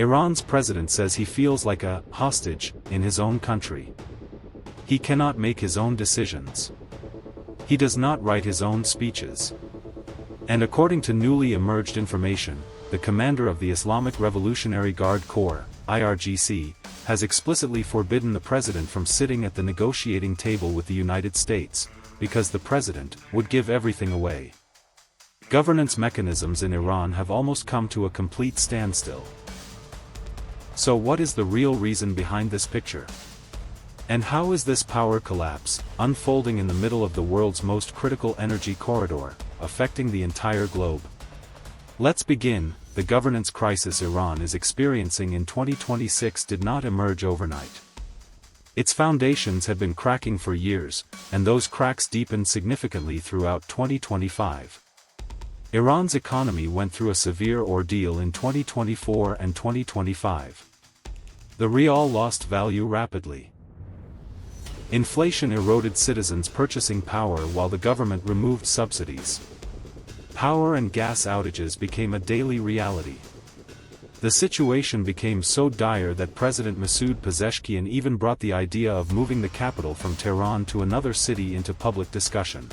Iran's president says he feels like a hostage in his own country. He cannot make his own decisions. He does not write his own speeches. And according to newly emerged information, the commander of the Islamic Revolutionary Guard Corps, IRGC, has explicitly forbidden the president from sitting at the negotiating table with the United States, because the president would give everything away. Governance mechanisms in Iran have almost come to a complete standstill. So what is the real reason behind this picture? And how is this power collapse, unfolding in the middle of the world's most critical energy corridor, affecting the entire globe? Let's begin. The governance crisis Iran is experiencing in 2026 did not emerge overnight. Its foundations had been cracking for years, and those cracks deepened significantly throughout 2025. Iran's economy went through a severe ordeal in 2024 and 2025. The Rial lost value rapidly. Inflation eroded citizens' purchasing power while the government removed subsidies. Power and gas outages became a daily reality. The situation became so dire that President Masoud Pezeshkian even brought the idea of moving the capital from Tehran to another city into public discussion.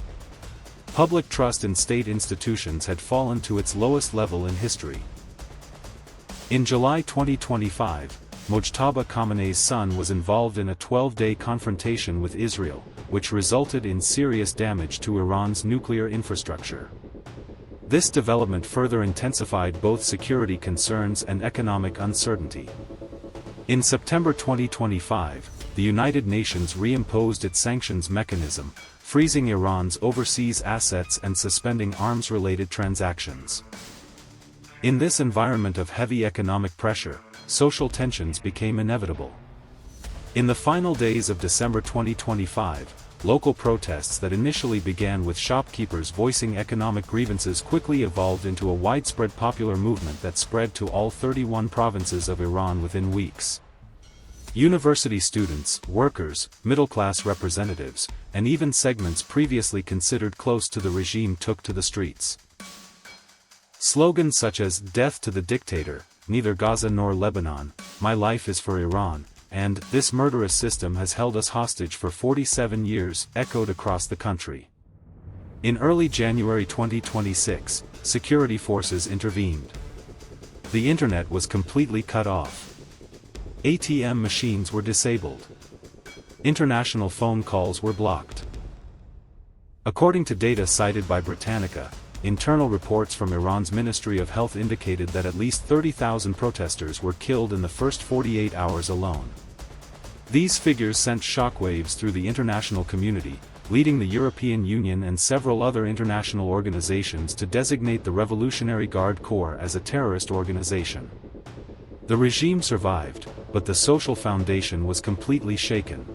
Public trust in state institutions had fallen to its lowest level in history. In July 2025, Mojtaba Khamenei's son was involved in a 12-day confrontation with Israel, which resulted in serious damage to Iran's nuclear infrastructure. This development further intensified both security concerns and economic uncertainty. In September 2025, the United Nations reimposed its sanctions mechanism, freezing Iran's overseas assets and suspending arms-related transactions. In this environment of heavy economic pressure, social tensions became inevitable. In the final days of December 2025, local protests that initially began with shopkeepers voicing economic grievances quickly evolved into a widespread popular movement that spread to all 31 provinces of Iran within weeks. University students, workers, middle-class representatives, and even segments previously considered close to the regime took to the streets. Slogans such as "Death to the Dictator," "Neither Gaza nor Lebanon," "My life is for Iran," and "This murderous system has held us hostage for 47 years," echoed across the country. In early January 2026, security forces intervened. The internet was completely cut off. ATM machines were disabled. International phone calls were blocked. According to data cited by Britannica, internal reports from Iran's Ministry of Health indicated that at least 30,000 protesters were killed in the first 48 hours alone. These figures sent shockwaves through the international community, leading the European Union and several other international organizations to designate the Revolutionary Guard Corps as a terrorist organization. The regime survived, but the social foundation was completely shaken.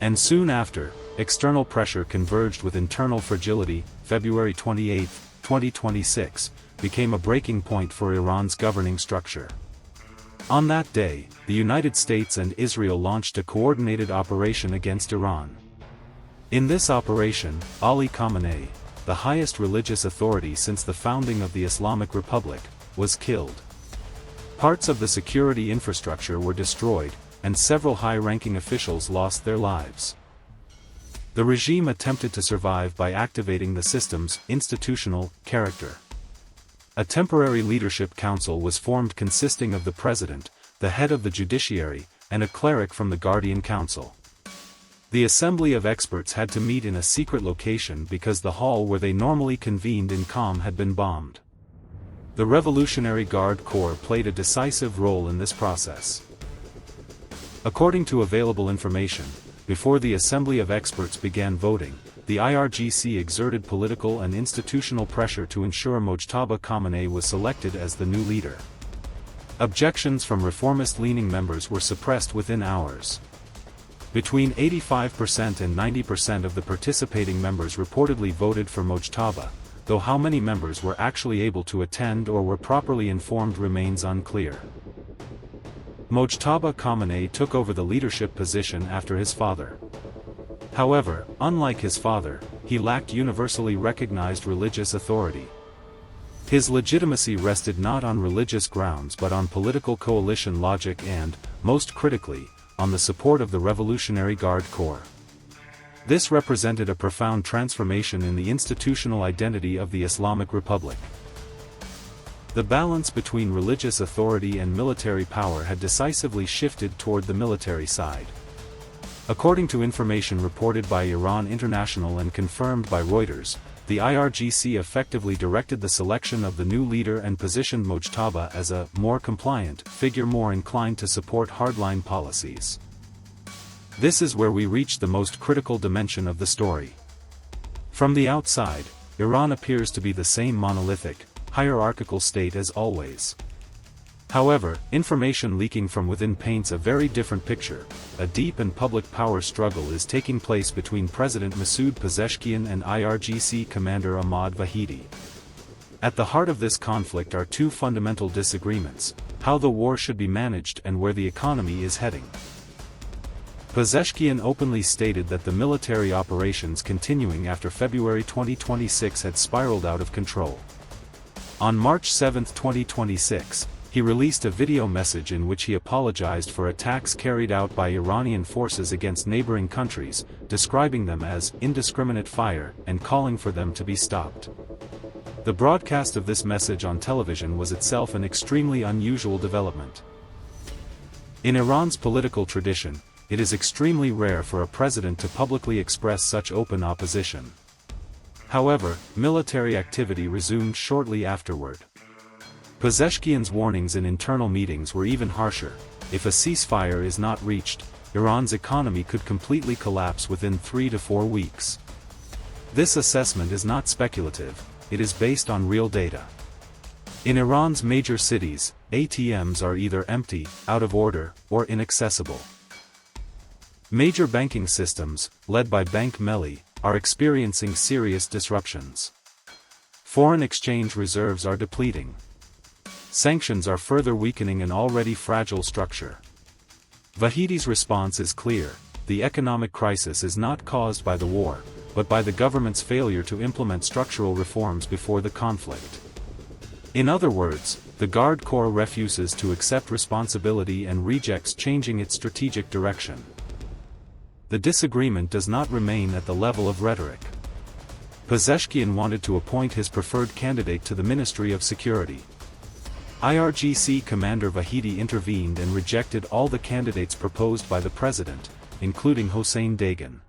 And soon after, external pressure converged with internal fragility. February 28, 2026, became a breaking point for Iran's governing structure. On that day, the United States and Israel launched a coordinated operation against Iran. In this operation, Ali Khamenei, the highest religious authority since the founding of the Islamic Republic, was killed. Parts of the security infrastructure were destroyed, and several high-ranking officials lost their lives. The regime attempted to survive by activating the system's institutional character. A temporary leadership council was formed consisting of the president, the head of the judiciary, and a cleric from the Guardian Council. The assembly of experts had to meet in a secret location because the hall where they normally convened in calm had been bombed. The Revolutionary Guard Corps played a decisive role in this process. According to available information, before the assembly of experts began voting, the IRGC exerted political and institutional pressure to ensure Mojtaba Khamenei was selected as the new leader. Objections from reformist-leaning members were suppressed within hours. Between 85% and 90% of the participating members reportedly voted for Mojtaba, though how many members were actually able to attend or were properly informed remains unclear. Mojtaba Khamenei took over the leadership position after his father. However, unlike his father, he lacked universally recognized religious authority. His legitimacy rested not on religious grounds but on political coalition logic and, most critically, on the support of the Revolutionary Guard Corps. This represented a profound transformation in the institutional identity of the Islamic Republic. The balance between religious authority and military power had decisively shifted toward the military side. According to information reported by Iran International and confirmed by Reuters, the IRGC effectively directed the selection of the new leader and positioned Mojtaba as a more compliant figure more inclined to support hardline policies. This is where we reach the most critical dimension of the story. From the outside, Iran appears to be the same monolithic, hierarchical state as always. However, information leaking from within paints a very different picture. A deep and public power struggle is taking place between President Masoud Pezeshkian and IRGC Commander Ahmad Vahidi. At the heart of this conflict are two fundamental disagreements: how the war should be managed and where the economy is heading. Pezeshkian openly stated that the military operations continuing after February 2026 had spiraled out of control. On March 7, 2026, he released a video message in which he apologized for attacks carried out by Iranian forces against neighboring countries, describing them as indiscriminate fire and calling for them to be stopped. The broadcast of this message on television was itself an extremely unusual development. In Iran's political tradition, it is extremely rare for a president to publicly express such open opposition. However, military activity resumed shortly afterward. Pezeshkian's warnings in internal meetings were even harsher: if a ceasefire is not reached, Iran's economy could completely collapse within 3 to 4 weeks. This assessment is not speculative, it is based on real data. In Iran's major cities, ATMs are either empty, out of order, or inaccessible. Major banking systems, led by Bank Melli, are experiencing serious disruptions. Foreign exchange reserves are depleting. Sanctions are further weakening an already fragile structure. Vahidi's response is clear: the economic crisis is not caused by the war, but by the government's failure to implement structural reforms before the conflict. In other words, the Guard Corps refuses to accept responsibility and rejects changing its strategic direction. The disagreement does not remain at the level of rhetoric. Pezeshkian wanted to appoint his preferred candidate to the Ministry of Security. IRGC Commander Vahidi intervened and rejected all the candidates proposed by the president, including Hossein Dagan.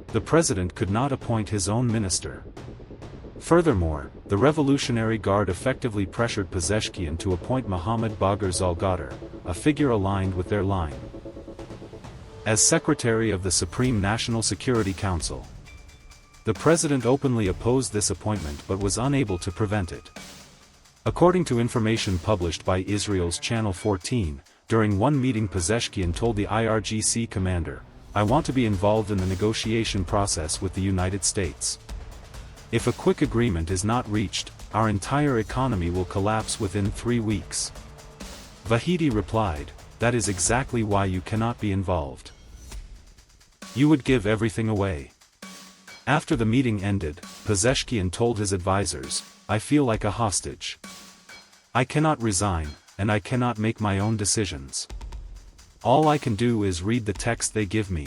The president could not appoint his own minister. Furthermore, the Revolutionary Guard effectively pressured Pezeshkian to appoint Mohammad Bagher Zalgadar, a figure aligned with their line, as Secretary of the Supreme National Security Council. The president openly opposed this appointment but was unable to prevent it. According to information published by Israel's Channel 14, during one meeting Pezeshkian told the IRGC commander, "I want to be involved in the negotiation process with the United States. If a quick agreement is not reached, our entire economy will collapse within 3 weeks." Vahidi replied, "That is exactly why you cannot be involved. You would give everything away." After the meeting ended, Pezeshkian told his advisors, "I feel like a hostage. I cannot resign, and I cannot make my own decisions. All I can do is read the text they give me."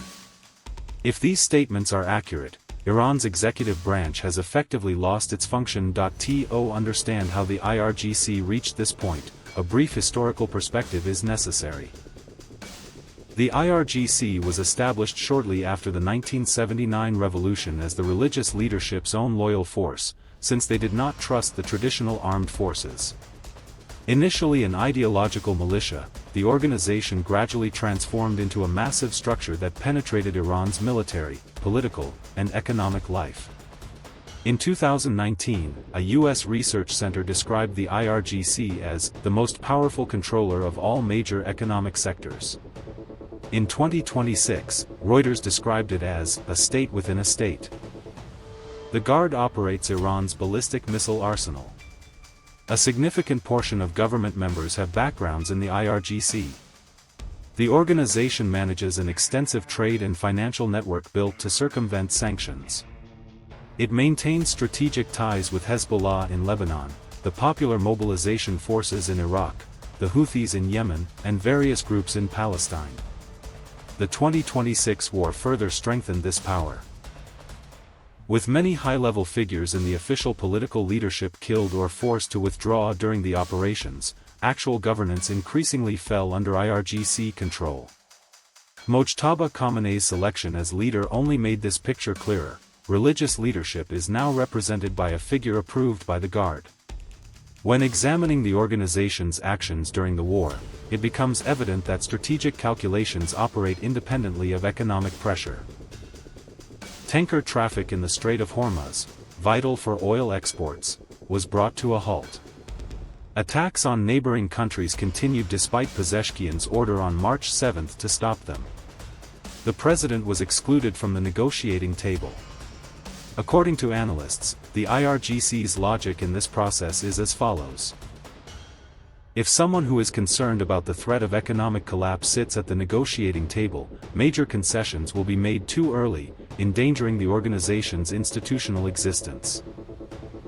If these statements are accurate, Iran's executive branch has effectively lost its function. To understand how the IRGC reached this point, a brief historical perspective is necessary. The IRGC was established shortly after the 1979 revolution as the religious leadership's own loyal force, since they did not trust the traditional armed forces. Initially an ideological militia, the organization gradually transformed into a massive structure that penetrated Iran's military, political, and economic life. In 2019, a U.S. research center described the IRGC as the most powerful controller of all major economic sectors. In 2026, Reuters described it as a state within a state. The Guard operates Iran's ballistic missile arsenal. A significant portion of government members have backgrounds in the IRGC. The organization manages an extensive trade and financial network built to circumvent sanctions. It maintains strategic ties with Hezbollah in Lebanon, the Popular Mobilization Forces in Iraq, the Houthis in Yemen, and various groups in Palestine. The 2026 war further strengthened this power. With many high-level figures in the official political leadership killed or forced to withdraw during the operations, actual governance increasingly fell under IRGC control. Mojtaba Khamenei's selection as leader only made this picture clearer. Religious leadership is now represented by a figure approved by the Guard. When examining the organization's actions during the war, it becomes evident that strategic calculations operate independently of economic pressure. Tanker traffic in the Strait of Hormuz, vital for oil exports, was brought to a halt. Attacks on neighboring countries continued despite Pezeshkian's order on March 7 to stop them. The president was excluded from the negotiating table. According to analysts, the IRGC's logic in this process is as follows. If someone who is concerned about the threat of economic collapse sits at the negotiating table, major concessions will be made too early, endangering the organization's institutional existence.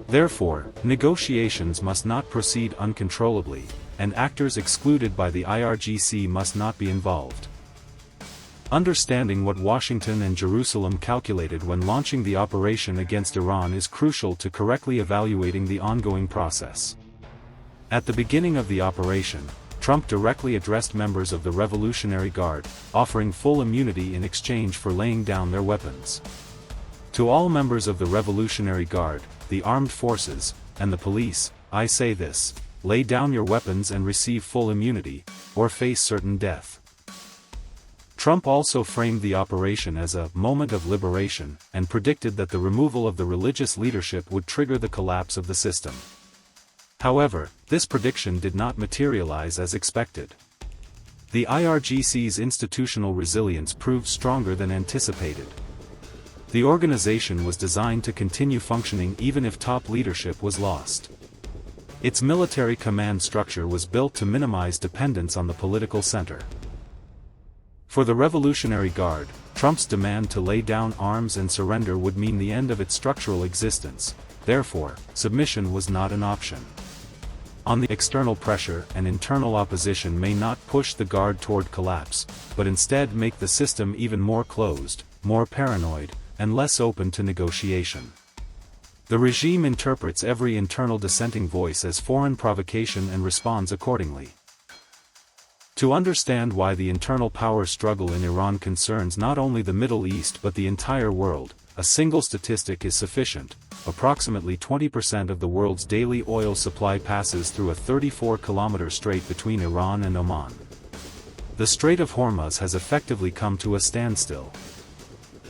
Therefore, negotiations must not proceed uncontrollably, and actors excluded by the IRGC must not be involved. Understanding what Washington and Jerusalem calculated when launching the operation against Iran is crucial to correctly evaluating the ongoing process. At the beginning of the operation, Trump directly addressed members of the Revolutionary Guard, offering full immunity in exchange for laying down their weapons. To all members of the Revolutionary Guard, the armed forces, and the police, I say this: lay down your weapons and receive full immunity, or face certain death. Trump also framed the operation as a moment of liberation, and predicted that the removal of the religious leadership would trigger the collapse of the system. However, this prediction did not materialize as expected. The IRGC's institutional resilience proved stronger than anticipated. The organization was designed to continue functioning even if top leadership was lost. Its military command structure was built to minimize dependence on the political center. For the Revolutionary Guard, Trump's demand to lay down arms and surrender would mean the end of its structural existence. Therefore, submission was not an option. On the external pressure and internal opposition may not push the Guard toward collapse, but instead make the system even more closed, more paranoid, and less open to negotiation. The regime interprets every internal dissenting voice as foreign provocation and responds accordingly. To understand why the internal power struggle in Iran concerns not only the Middle East but the entire world, a single statistic is sufficient. Approximately 20% of the world's daily oil supply passes through a 34-kilometer strait between Iran and Oman. The Strait of Hormuz has effectively come to a standstill.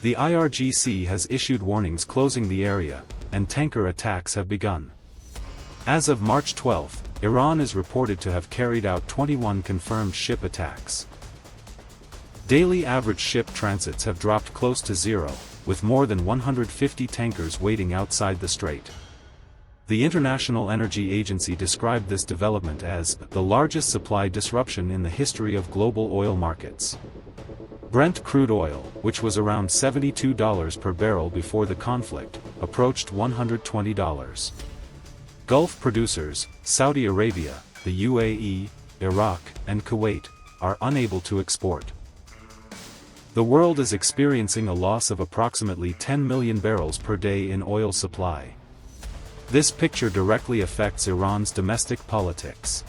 The IRGC has issued warnings closing the area, and tanker attacks have begun. As of March 12, Iran is reported to have carried out 21 confirmed ship attacks. Daily average ship transits have dropped close to zero, with more than 150 tankers waiting outside the strait. The International Energy Agency described this development as the largest supply disruption in the history of global oil markets. Brent crude oil, which was around $72 per barrel before the conflict, approached $120. Gulf producers, Saudi Arabia, the UAE, Iraq, and Kuwait, are unable to export. The world is experiencing a loss of approximately 10 million barrels per day in oil supply. This picture directly affects Iran's domestic politics.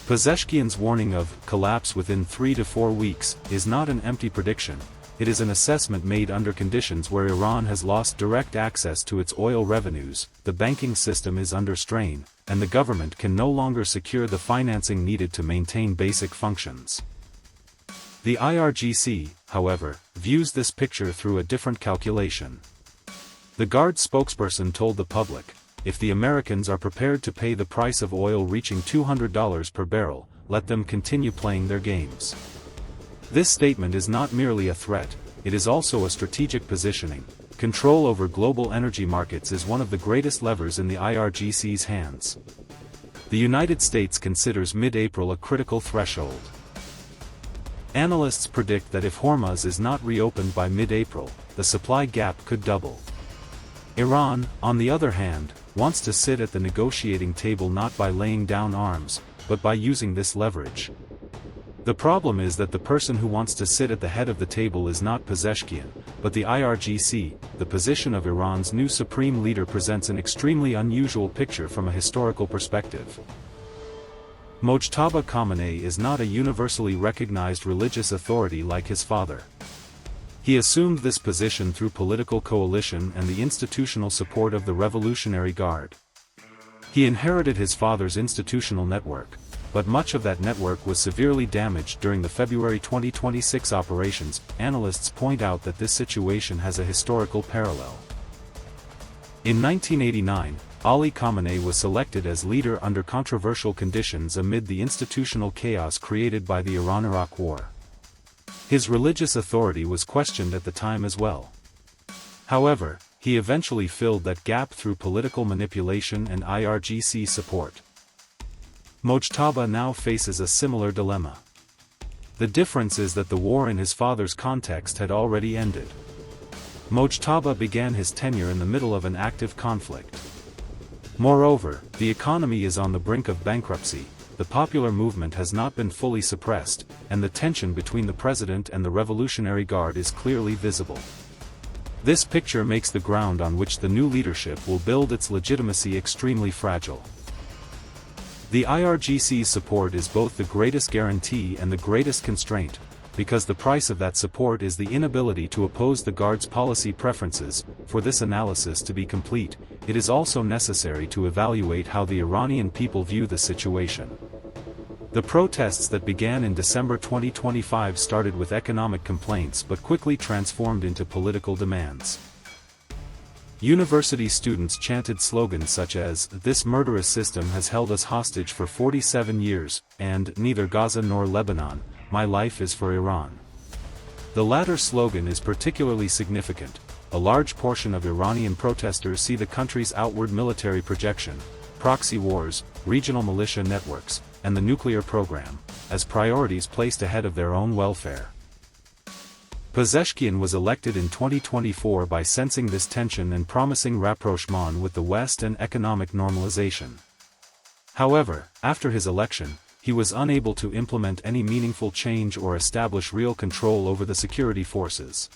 Pezeshkian's warning of collapse within 3 to 4 weeks is not an empty prediction. It is an assessment made under conditions where Iran has lost direct access to its oil revenues, the banking system is under strain, and the government can no longer secure the financing needed to maintain basic functions. The IRGC, however, views this picture through a different calculation. The Guard spokesperson told the public, if the Americans are prepared to pay the price of oil reaching $200 per barrel, let them continue playing their games. This statement is not merely a threat, it is also a strategic positioning. Control over global energy markets is one of the greatest levers in the IRGC's hands. The United States considers mid-April a critical threshold. Analysts predict that if Hormuz is not reopened by mid-April, the supply gap could double. Iran, on the other hand, wants to sit at the negotiating table not by laying down arms, but by using this leverage. The problem is that the person who wants to sit at the head of the table is not Pezeshkian, but the IRGC. The position of Iran's new supreme leader presents an extremely unusual picture from a historical perspective. Mojtaba Khamenei is not a universally recognized religious authority like his father. He assumed this position through political coalition and the institutional support of the Revolutionary Guard. He inherited his father's institutional network, but much of that network was severely damaged during the February 2026 operations. Analysts point out that this situation has a historical parallel. In 1989, Ali Khamenei was selected as leader under controversial conditions amid the institutional chaos created by the Iran-Iraq War. His religious authority was questioned at the time as well. However, he eventually filled that gap through political manipulation and IRGC support. Mojtaba now faces a similar dilemma. The difference is that the war in his father's context had already ended. Mojtaba began his tenure in the middle of an active conflict. Moreover, the economy is on the brink of bankruptcy, the popular movement has not been fully suppressed, and the tension between the president and the Revolutionary Guard is clearly visible. This picture makes the ground on which the new leadership will build its legitimacy extremely fragile. The IRGC's support is both the greatest guarantee and the greatest constraint, because the price of that support is the inability to oppose the Guard's policy preferences. For this analysis to be complete, it is also necessary to evaluate how the Iranian people view the situation. The protests that began in December 2025 started with economic complaints but quickly transformed into political demands. University students chanted slogans such as, "This murderous system has held us hostage for 47 years, and neither Gaza nor Lebanon, my life is for Iran." The latter slogan is particularly significant. A large portion of Iranian protesters see the country's outward military projection, proxy wars, regional militia networks, and the nuclear program, as priorities placed ahead of their own welfare. Pezeshkian was elected in 2024 by sensing this tension and promising rapprochement with the West and economic normalization. However, after his election, he was unable to implement any meaningful change or establish real control over the security forces.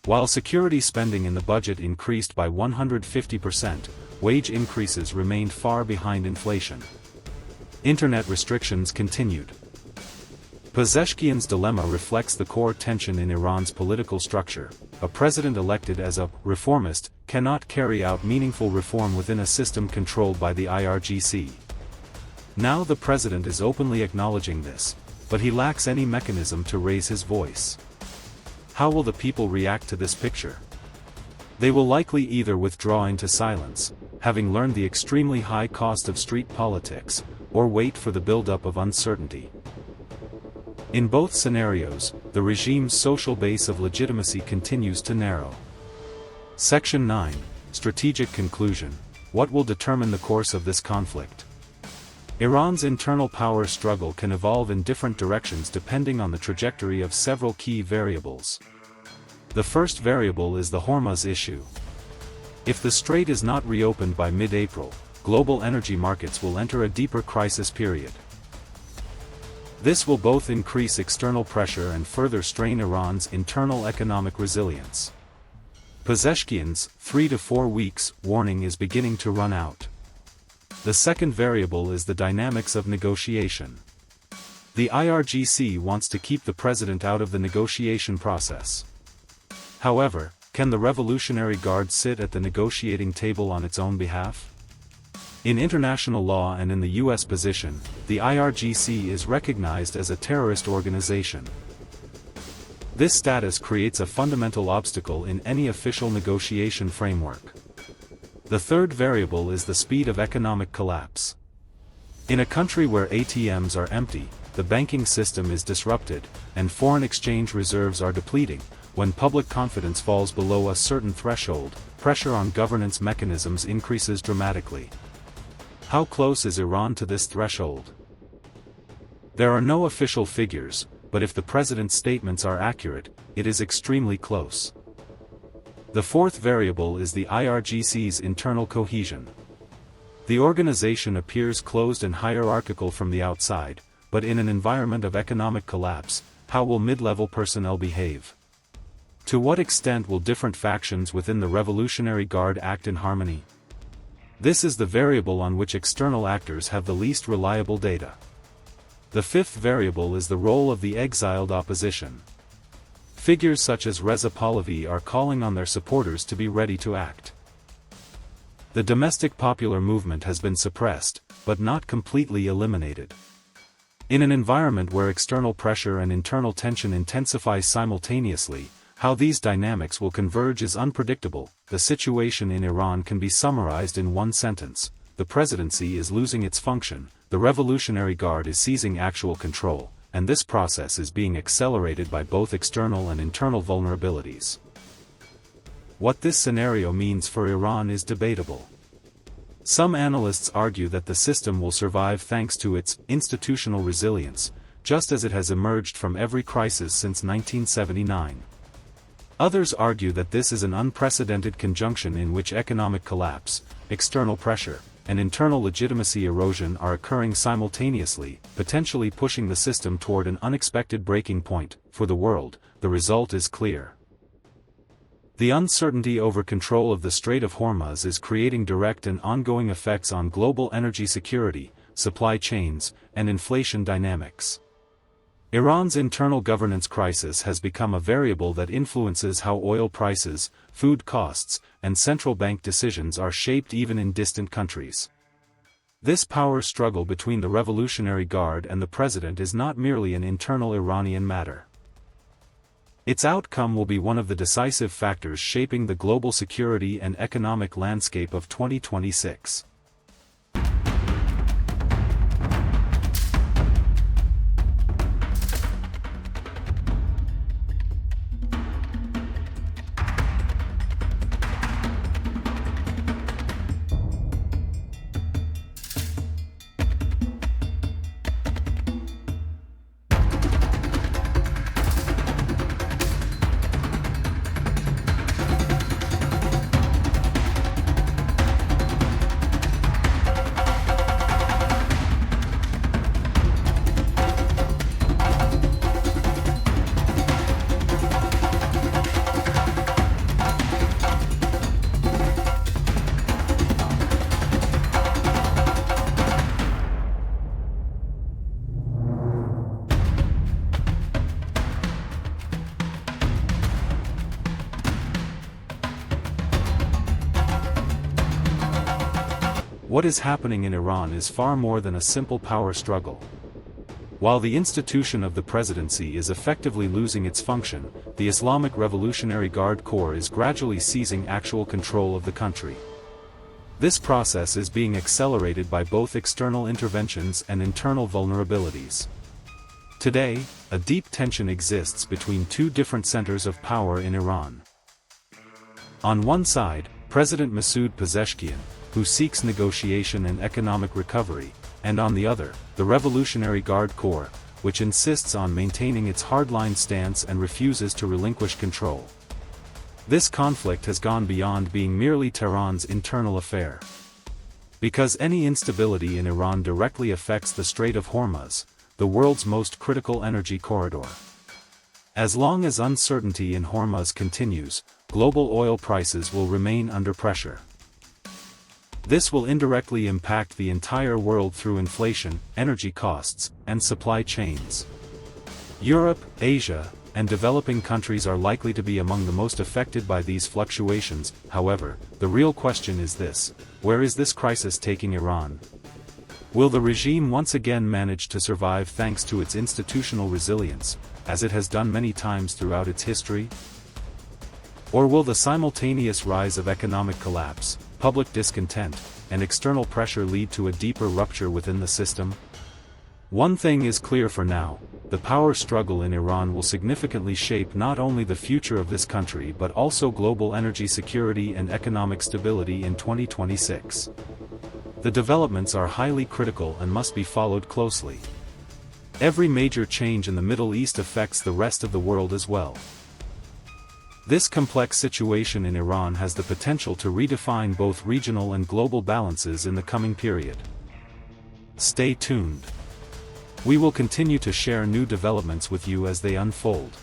While security spending in the budget increased by 150%, wage increases remained far behind inflation. Internet restrictions continued. Pezeshkian's dilemma reflects the core tension in Iran's political structure. A president elected as a reformist cannot carry out meaningful reform within a system controlled by the IRGC. Now the president is openly acknowledging this, but he lacks any mechanism to raise his voice. How will the people react to this picture? They will likely either withdraw into silence, having learned the extremely high cost of street politics, or wait for the buildup of uncertainty. In both scenarios, the regime's social base of legitimacy continues to narrow. Section 9, Strategic Conclusion. What will determine the course of this conflict? Iran's internal power struggle can evolve in different directions depending on the trajectory of several key variables. The first variable is the Hormuz issue. If the Strait is not reopened by mid-April, global energy markets will enter a deeper crisis period. This will both increase external pressure and further strain Iran's internal economic resilience. Pezeshkian's 3 to 4 weeks warning is beginning to run out. The second variable is the dynamics of negotiation. The IRGC wants to keep the president out of the negotiation process. However, can the Revolutionary Guard sit at the negotiating table on its own behalf? In international law and in the U.S. position, the IRGC is recognized as a terrorist organization. This status creates a fundamental obstacle in any official negotiation framework. The third variable is the speed of economic collapse. In a country where ATMs are empty, the banking system is disrupted, and foreign exchange reserves are depleting, when public confidence falls below a certain threshold, pressure on governance mechanisms increases dramatically. How close is Iran to this threshold? There are no official figures, but if the president's statements are accurate, it is extremely close. The fourth variable is the IRGC's internal cohesion. The organization appears closed and hierarchical from the outside, but in an environment of economic collapse, how will mid-level personnel behave? To what extent will different factions within the Revolutionary Guard act in harmony? This is the variable on which external actors have the least reliable data. The fifth variable is the role of the exiled opposition. Figures such as Reza Pahlavi are calling on their supporters to be ready to act. The domestic popular movement has been suppressed, but not completely eliminated. In an environment where external pressure and internal tension intensify simultaneously, how these dynamics will converge is unpredictable. The situation in Iran can be summarized in one sentence: the presidency is losing its function, the Revolutionary Guard is seizing actual control, and this process is being accelerated by both external and internal vulnerabilities. What this scenario means for Iran is debatable. Some analysts argue that the system will survive thanks to its institutional resilience, just as it has emerged from every crisis since 1979. Others argue that this is an unprecedented conjunction in which economic collapse, external pressure, and internal legitimacy erosion are occurring simultaneously, potentially pushing the system toward an unexpected breaking point. For the world, the result is clear. The uncertainty over control of the Strait of Hormuz is creating direct and ongoing effects on global energy security, supply chains, and inflation dynamics. Iran's internal governance crisis has become a variable that influences how oil prices, food costs, and central bank decisions are shaped even in distant countries. This power struggle between the Revolutionary Guard and the president is not merely an internal Iranian matter. Its outcome will be one of the decisive factors shaping the global security and economic landscape of 2026. What is happening in Iran is far more than a simple power struggle. While the institution of the presidency is effectively losing its function, the Islamic Revolutionary Guard Corps is gradually seizing actual control of the country. This process is being accelerated by both external interventions and internal vulnerabilities. Today, a deep tension exists between two different centers of power in Iran. On one side, President Masoud Pezeshkian, who seeks negotiation and economic recovery, and on the other, the Revolutionary Guard Corps, which insists on maintaining its hardline stance and refuses to relinquish control. This conflict has gone beyond being merely Tehran's internal affair. Because any instability in Iran directly affects the Strait of Hormuz, the world's most critical energy corridor. As long as uncertainty in Hormuz continues, global oil prices will remain under pressure. This will indirectly impact the entire world through inflation, energy costs, and supply chains. Europe, Asia, and developing countries are likely to be among the most affected by these fluctuations. However, the real question is this: where is this crisis taking Iran? Will the regime once again manage to survive thanks to its institutional resilience, as it has done many times throughout its history? Or will the simultaneous rise of economic collapse, public discontent, and external pressure lead to a deeper rupture within the system? One thing is clear for now: the power struggle in Iran will significantly shape not only the future of this country but also global energy security and economic stability in 2026. The developments are highly critical and must be followed closely. Every major change in the Middle East affects the rest of the world as well. This complex situation in Iran has the potential to redefine both regional and global balances in the coming period. Stay tuned. We will continue to share new developments with you as they unfold.